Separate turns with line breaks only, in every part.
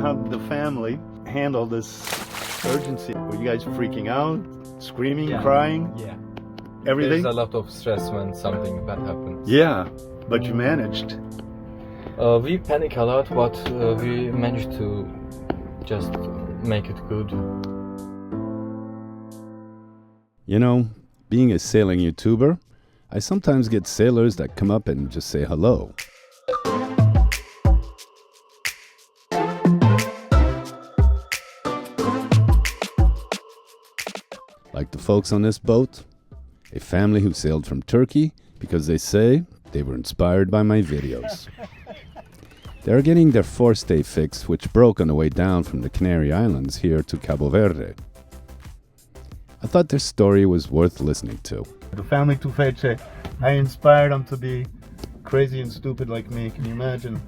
how the family handle this urgency? Were you guys freaking out, screaming, crying?
Yeah.
Everything?
There's a lot of stress when something bad happens.
Yeah, but you managed.
We panic a lot, but we managed to just make it good.
You know, being a sailing YouTuber, I sometimes get sailors that come up and just say hello. Like the folks on this boat, a family who sailed from Turkey because they say they were inspired by my videos. They're getting their forestay fix, which broke on the way down from the Canary Islands here to Cabo Verde. I thought their story was worth listening to.
The family to Vicente, I inspired them to be crazy and stupid like me. Can you imagine?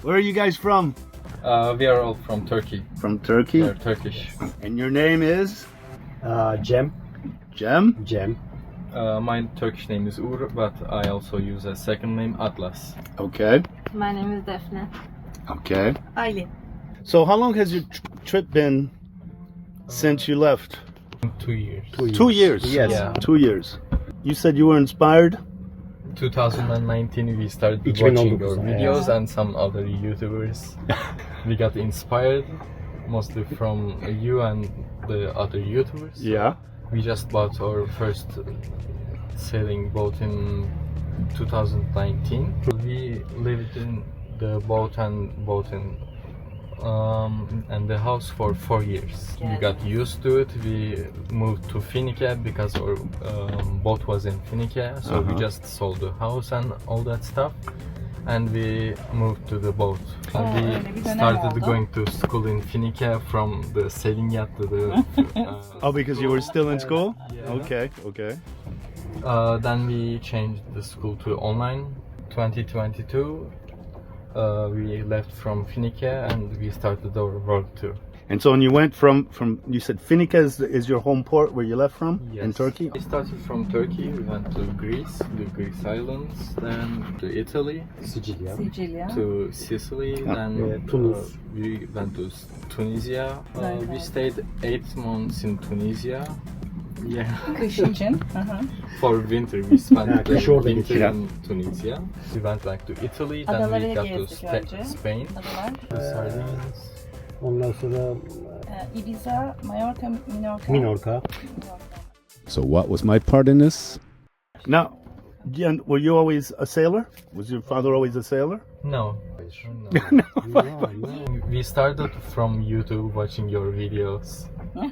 Where are you guys from?
We are all from Turkey.
From Turkey?
We're Turkish.
And your name is?
Cem.
Cem?
Cem.
My Turkish name is Uğur, but I also use a second name, Atlas.
Okay.
My name is Defne.
Okay.
Aylin.
So how long has your trip been since you left?
2 years.
2 years?
Yes.
Yeah.
2 years. You said you were inspired?
2019 we started
2019,
watching your videos
yeah.
and some other YouTubers. We got inspired mostly from you and the other YouTubers.
Yeah.
We just bought our first sailing boat in 2019. We lived in the boat and the house for 4 years. We got used to it. We moved to Finike because our boat was in Finike, so we just sold the house and all that stuff, and we moved to the boat. And we started going to school in Finike from the sailing yacht to the.
Oh, because you were still in school?
Yeah.
Okay, okay.
Then we changed the school to online. 2022. We left from Finike and we started our world tour.
And so when you went from you said Finike is your home port where you left from?
Yes.
In Turkey?
We started from Turkey, we went to Greece, the Greece islands, then to Italy,
Sicilya.
to Sicily, then
Tunis.
we went to Tunisia. We stayed 8 months in Tunisia. Yeah.
Kış için.
For winter we spent the
kış orada
winter
geçiyor.
in Tunisia. We went back to Italy, then
Adaları
we got to
gezdik önce.
Spain.
Adalar.
The Sardines.
Ondan sonra
Ibiza, Mallorca,
Minorca.
So what was my part in this?
Now, Jen, were you always a sailor? Was your father always a sailor?
No.
No.
We started from YouTube watching your videos. We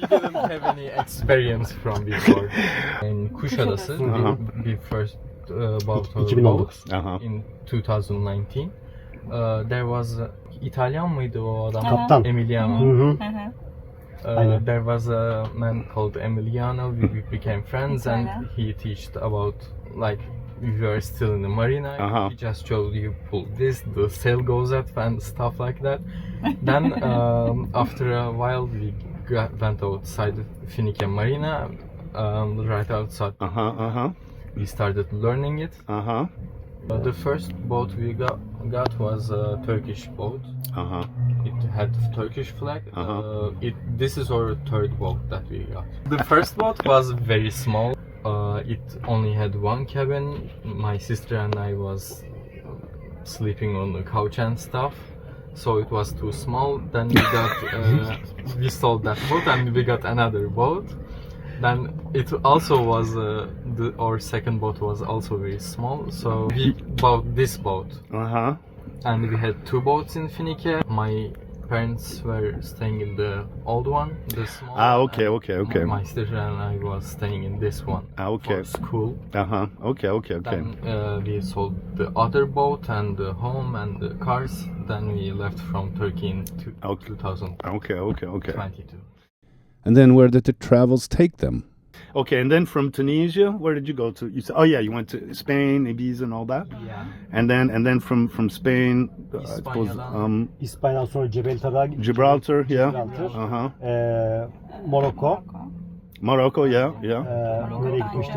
didn't have any experience from before. In Kuşadası, we first bought our
2019.
boat in 2019. There was İtalyan mıydı o adam?
Kaptan.
Emiliano.
Aynen.
There was a man called Emiliano. We became friends, and he taught about like we were still in the marina. He just showed you pull this, the sail goes up, and stuff like that. Then after a while, we went outside Finike Marina, right outside. We started learning it. The first boat we got was a Turkish boat. It had Turkish flag. This is our third boat that we got. The first boat was very small. It only had one cabin. My sister and I was sleeping on the couch and stuff, so it was too small. Then we got we sold that boat and we got another boat. Then it also was our second boat was also very small, so we bought this boat. And we had 2 boats in Finike. My parents were staying in the old one, the small.
Okay.
My sister and I was staying in this one.
Okay.
For school.
Okay.
Then we sold the other boat and the home and the cars. Then we left from Turkey in 2022.
Okay.
And then where did the travels take them?
Okay, and then from Tunisia, where did you go to? You said, you went to Spain, Ibiza, and all that.
Yeah.
And then from Spain, I suppose
İspanya'dan sonra Gibraltar'a
Gibraltar, yeah.
Morocco,
yeah.
nereye gitmiştik?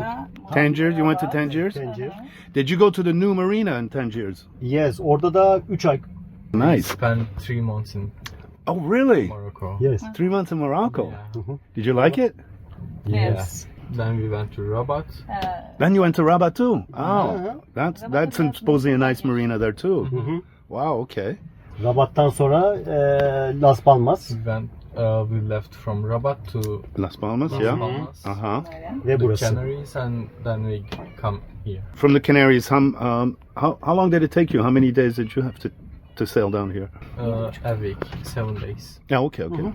Tangiers, you went to Tangiers?
Tangier.
Did you go to the new marina in Tangiers?
Yes, orada da 3 ay
We
Nice.
spent 3 months in
Oh, really?
Morocco.
Yes.
3 months in Morocco.
Yeah.
Did you like it?
Yes.
Then we went to Rabat.
Then you went to Rabat too. Oh,
Uh-huh.
that's
Rabat was
supposedly a nice
nice.
marina there too.
Hı hı.
Wow. Okay.
Rabat'tan sonra Las Palmas
We left from Rabat to
Las Palmas.
Las
Yeah.
Palmas,
Uh huh.
ve
the
burası.
Canaries, and then we come here.
From the Canaries, how long did it take you? How many days did you have to sail down here?
A week, 7 days.
Yeah. Okay. Okay.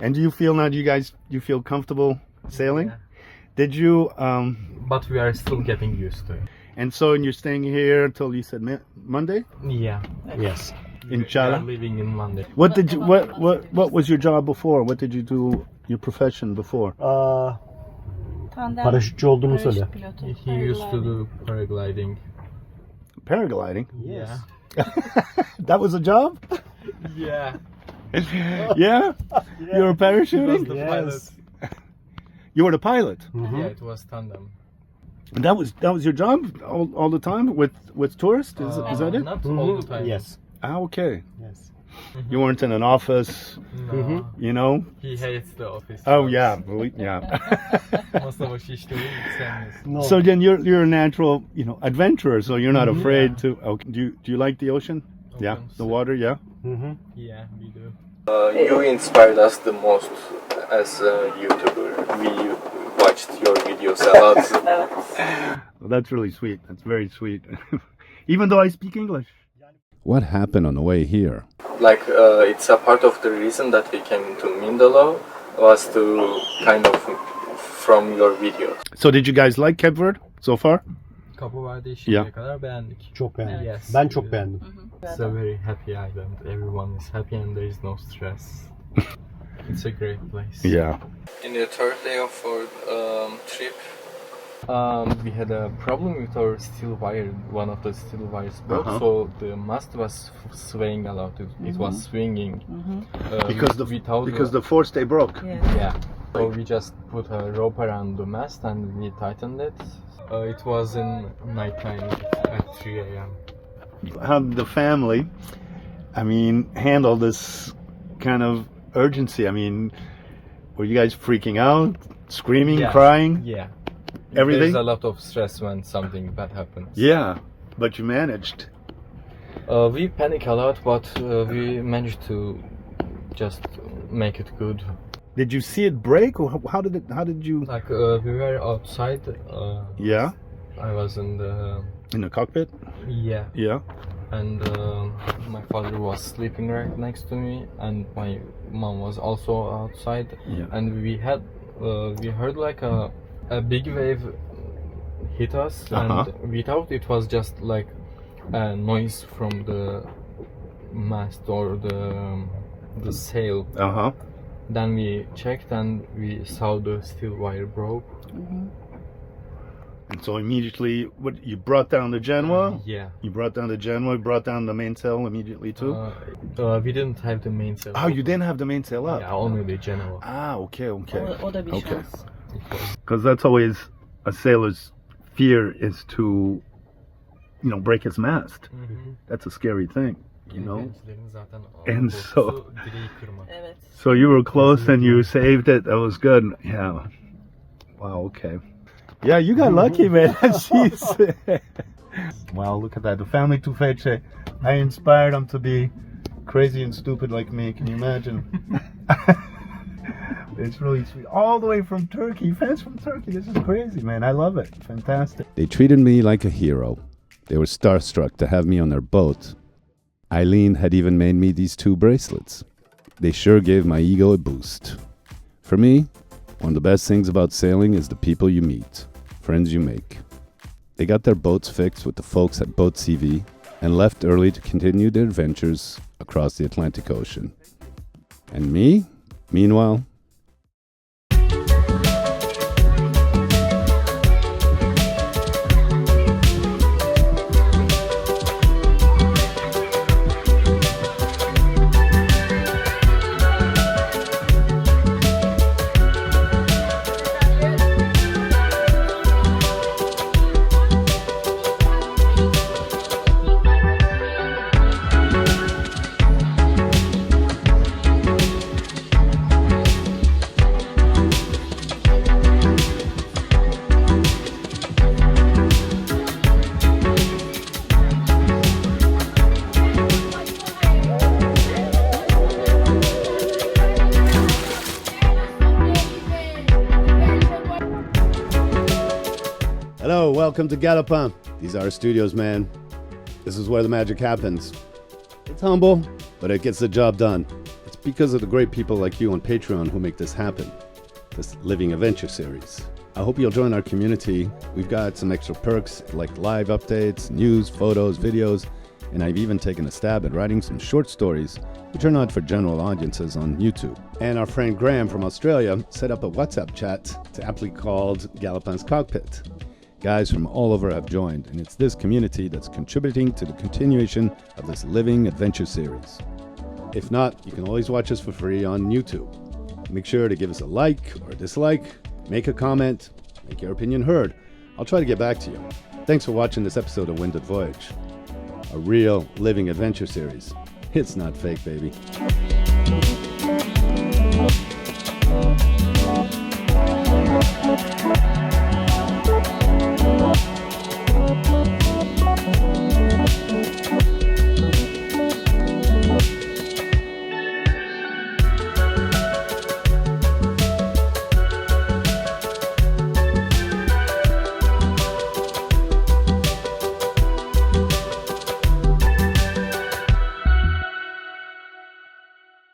And do you feel now? You feel comfortable sailing?
Yeah.
Did you?
But we are still getting used to it.
And so you're staying here until you said Monday
Yeah.
Yes.
in
We are
Chara.
living in Monday.
What did you? What was your job before? What did you do? Your profession before?
Tandem
Paraşütçü olduğunu söyle.
paraşüt pilotu.
He used to do paragliding.
Paragliding.
Yes.
That was a job.
Yeah.
Yeah. You were
He was
parachuting.
the
Yes.
pilot.
You were the pilot.
Yeah, it was tandem.
And that was your job all the time with tourists. Is that it?
Not all the time.
Yes.
Ah, okay.
Yes.
You weren't in an office,
No.
you know.
He hates the office.
Oh yeah, yeah.
Masa başı işleri hiç sevmiyorsun.
No.
So then you're a natural, adventurer. So you're not afraid to. Okay. Do you like the ocean? Yeah,
Oceans.
the water. Yeah.
Yeah, we do. You inspired us the most as a YouTuber. We watched your videos a lot.
Evet.
Well, that's really sweet. That's very sweet. Even though I speak English. What happened on the way here?
Like, it's a part of the reason that we came to Mindelo was to kind of from your videos.
So did you guys like Cape Verde so far?
Cabo Verde
Yeah.
şimdiye kadar beğendik.
Çok beğendim.
Yes.
Ben çok beğendim.
It's a very happy island. Everyone is happy and there is no stress. It's a great place.
Yeah.
In the third day of our trip, we had a problem with our steel wire, one of the steel wires broke, so the mast was swaying a lot. It was swinging
Because the forestay broke.
yeah. So we just put a rope around the mast and we tightened it. It was in nighttime at 3 a.m.
How did the family, handle this kind of urgency? Were you guys freaking out, screaming,
Yeah.
crying?
Yeah.
Everything?
There's a lot of stress when something bad happens.
Yeah, but you managed.
We panic a lot, but we managed to just make it good.
Did you see it break, or how did you?
Like we were outside.
Yeah,
I was in the
cockpit.
yeah,
Yeah.
and my father was sleeping right next to me, and my mom was also outside.
Yeah.
And we heard like a big wave hit us, and we thought it was just like a noise from the mast or the sail. Then we checked and we saw the steel wire broke.
And so immediately, you brought down the Genoa?
Yeah.
You brought down the Genoa. You brought down the mainsail immediatly too.
We didn't have the mainsail.
Oh, you didn't have the mainsail up.
Yeah, only the Genoa.
Ah, okay.
O da bir şans.
Because that's always a sailor's fear is to, break his mast. That's a scary thing, And so,
Evet.
so you were close and you saved it. That was good. Yeah. Wow. Okay. Yeah, you got lucky, man. Wow, look at that. The family to Fece. I inspired them to be crazy and stupid like me. Can you imagine? It's really sweet. All the way from Turkey. Fans from Turkey. This is crazy, man. I love it. Fantastic. They treated me like a hero. They were starstruck to have me on their boat. Eileen had even made me these 2 bracelets. They sure gave my ego a boost. For me, one of the best things about sailing is the people you meet, friends you make. They got their boats fixed with the folks at Boat CV and left early to continue their adventures across the Atlantic Ocean. And me, meanwhile, welcome to Galopin. These are our studios, man. This is where the magic happens. It's humble, but it gets the job done. It's because of the great people like you on Patreon who make this happen. This Living Adventure series. I hope you'll join our community. We've got some extra perks like live updates, news, photos, videos, and I've even taken a stab at writing some short stories which are not for general audiences on YouTube. And our friend Graham from Australia set up a WhatsApp chat to aptly called Galopin's Cockpit. Guys from all over have joined, and it's this community that's contributing to the continuation of this Living Adventure series. If not, you can always watch us for free on YouTube. Make sure to give us a like or a dislike, make a comment, make your opinion heard. I'll try to get back to you. Thanks for watching this episode of Winded Voyage, a real Living Adventure series. It's not fake, baby.